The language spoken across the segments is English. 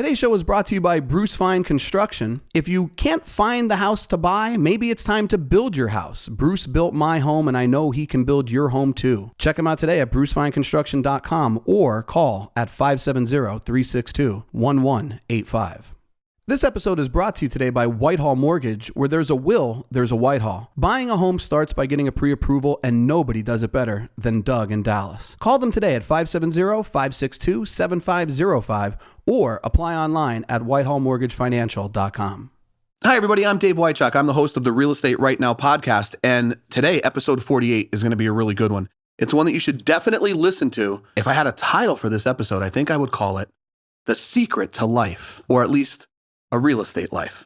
Today's show is brought to you by Bruce Fine Construction. If you can't find the house to buy, maybe it's time to build your house. Bruce built my home, and I know he can build your home too. Check him out today at brucefineconstruction.com or call at 570-362-1185. This episode is brought to you today by Whitehall Mortgage. Where there's a will, there's a Whitehall. Buying a home starts by getting a pre-approval, and nobody does it better than Doug in Dallas. Call them today at 570-562-7505 or apply online at whitehallmortgagefinancial.com. Hi, everybody. I'm Dave Wychuck. I'm the host of the Real Estate Right Now podcast, and today, episode 48 is going to be a really good one. It's one that you should definitely listen to. If I had a title for this episode, I think I would call it The Secret to Life, or at least a real estate life.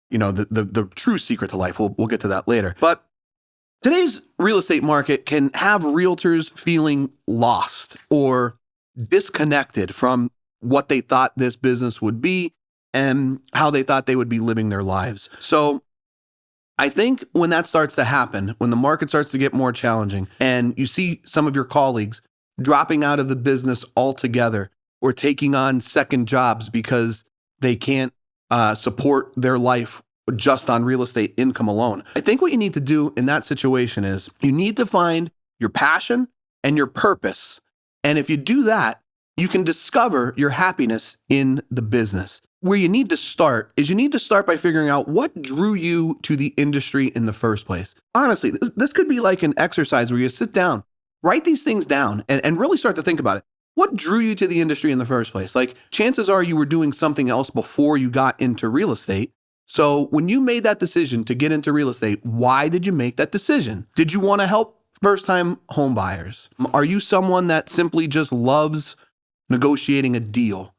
You know, the true secret to life. We'll get to that later. But today's real estate market can have realtors feeling lost or disconnected from what they thought this business would be and how they thought they would be living their lives. So I think when that starts to happen, when the market starts to get more challenging and you see some of your colleagues dropping out of the business altogether or taking on second jobs because they can't support their life just on real estate income alone. I think what you need to do in that situation is you need to find your passion and your purpose. And if you do that, you can discover your happiness in the business. Where you need to start is you need to start by figuring out what drew you to the industry in the first place. Honestly, this could be like an exercise where you sit down, write these things down, and really start to think about it. What drew you to the industry in the first place? Like, chances are you were doing something else before you got into real estate. So when you made that decision to get into real estate, why did you make that decision? Did you want to help first-time home buyers? Are you someone that simply just loves negotiating a deal?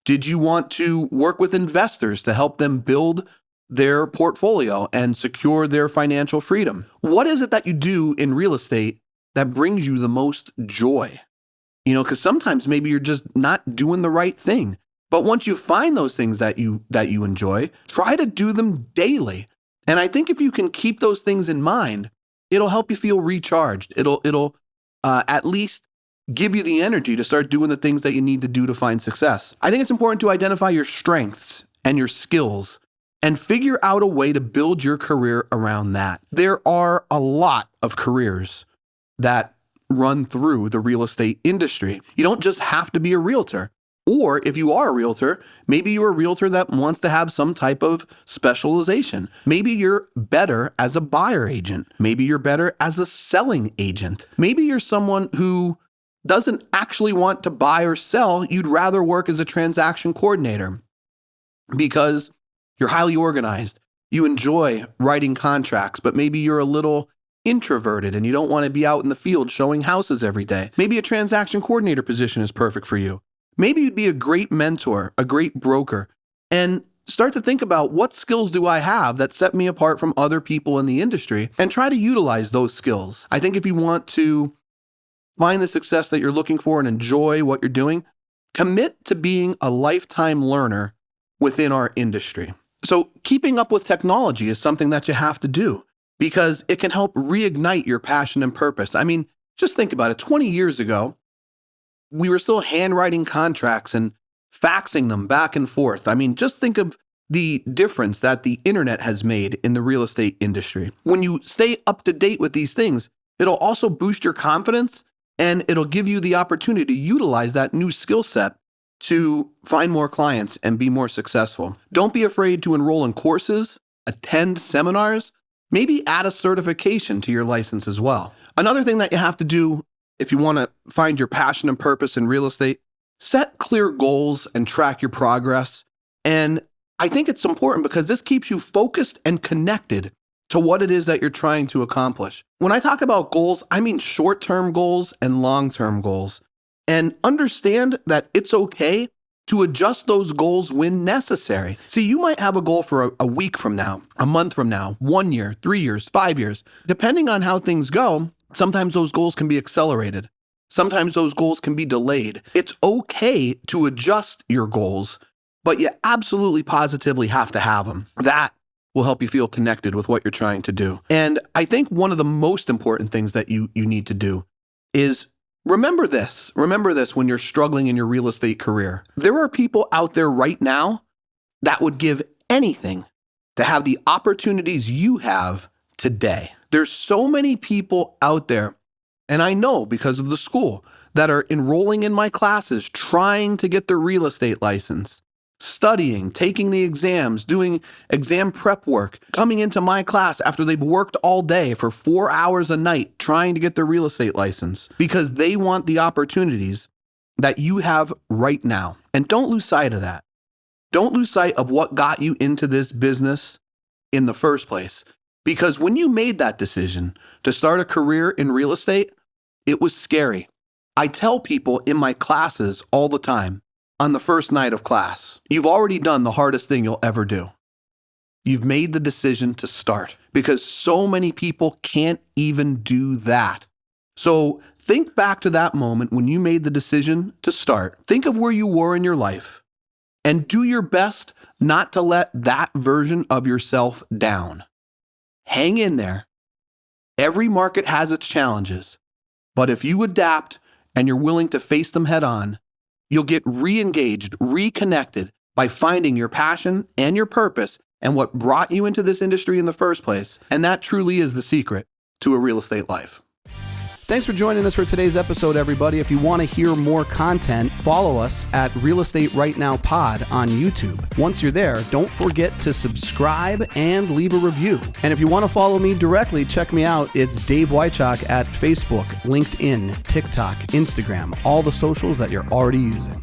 Did you want to work with investors to help them build their portfolio and secure their financial freedom? What is it that you do in real estate that brings you the most joy? You know, because sometimes maybe you're just not doing the right thing. But once you find those things that you enjoy, try to do them daily. And I think if you can keep those things in mind, it'll help you feel recharged. It'll at least give you the energy to start doing the things that you need to do to find success. I think it's important to identify your strengths and your skills and figure out a way to build your career around that. There are a lot of careers that run through the real estate industry. You don't just have to be a realtor. Or if you are a realtor, maybe you're a realtor that wants to have some type of specialization. Maybe you're better as a buyer agent. Maybe you're better as a selling agent. Maybe you're someone who doesn't actually want to buy or sell. You'd rather work as a transaction coordinator because you're highly organized. You enjoy writing contracts, but maybe you're a little introverted and you don't want to be out in the field showing houses every day. Maybe a transaction coordinator position is perfect for you. Maybe you'd be a great mentor, a great broker, and start to think about what skills do I have that set me apart from other people in the industry and try to utilize those skills. I think if you want to find the success that you're looking for and enjoy what you're doing, commit to being a lifetime learner within our industry. So keeping up with technology is something that you have to do, because it can help reignite your passion and purpose. I mean, just think about it. 20 years ago, we were still handwriting contracts and faxing them back and forth. I mean, just think of the difference that the internet has made in the real estate industry. When you stay up to date with these things, it'll also boost your confidence and it'll give you the opportunity to utilize that new skill set to find more clients and be more successful. Don't be afraid to enroll in courses, attend seminars, maybe add a certification to your license as well. Another thing that you have to do if you want to find your passion and purpose in real estate, set clear goals and track your progress. And I think it's important because this keeps you focused and connected to what it is that you're trying to accomplish. When I talk about goals, I mean short-term goals and long-term goals. And understand that it's okay to adjust those goals when necessary. See, you might have a goal for a week from now, a month from now, 1 year, 3 years, 5 years. Depending on how things go, sometimes those goals can be accelerated. Sometimes those goals can be delayed. It's okay to adjust your goals, but you absolutely positively have to have them. That will help you feel connected with what you're trying to do. And I think one of the most important things that you need to do is Remember this when you're struggling in your real estate career. There are people out there right now that would give anything to have the opportunities you have today. There's so many people out there, and I know because of the school, that are enrolling in my classes, trying to get their real estate license, studying, taking the exams, doing exam prep work, coming into my class after they've worked all day for 4 hours a night trying to get their real estate license because they want the opportunities that you have right now. And don't lose sight of that. Don't lose sight of what got you into this business in the first place. Because when you made that decision to start a career in real estate, it was scary. I tell people in my classes all the time, on the first night of class, you've already done the hardest thing you'll ever do. You've made the decision to start because so many people can't even do that. So think back to that moment when you made the decision to start. Think of where you were in your life and do your best not to let that version of yourself down. Hang in there. Every market has its challenges, but if you adapt and you're willing to face them head on, you'll get re-engaged, reconnected by finding your passion and your purpose and what brought you into this industry in the first place. And that truly is the secret to a real estate life. Thanks for joining us for today's episode, everybody. If you want to hear more content, follow us at Real Estate Right Now Pod on YouTube. Once you're there, don't forget to subscribe and leave a review. And if you want to follow me directly, check me out. It's Dave Wychak at Facebook, LinkedIn, TikTok, Instagram, all the socials that you're already using.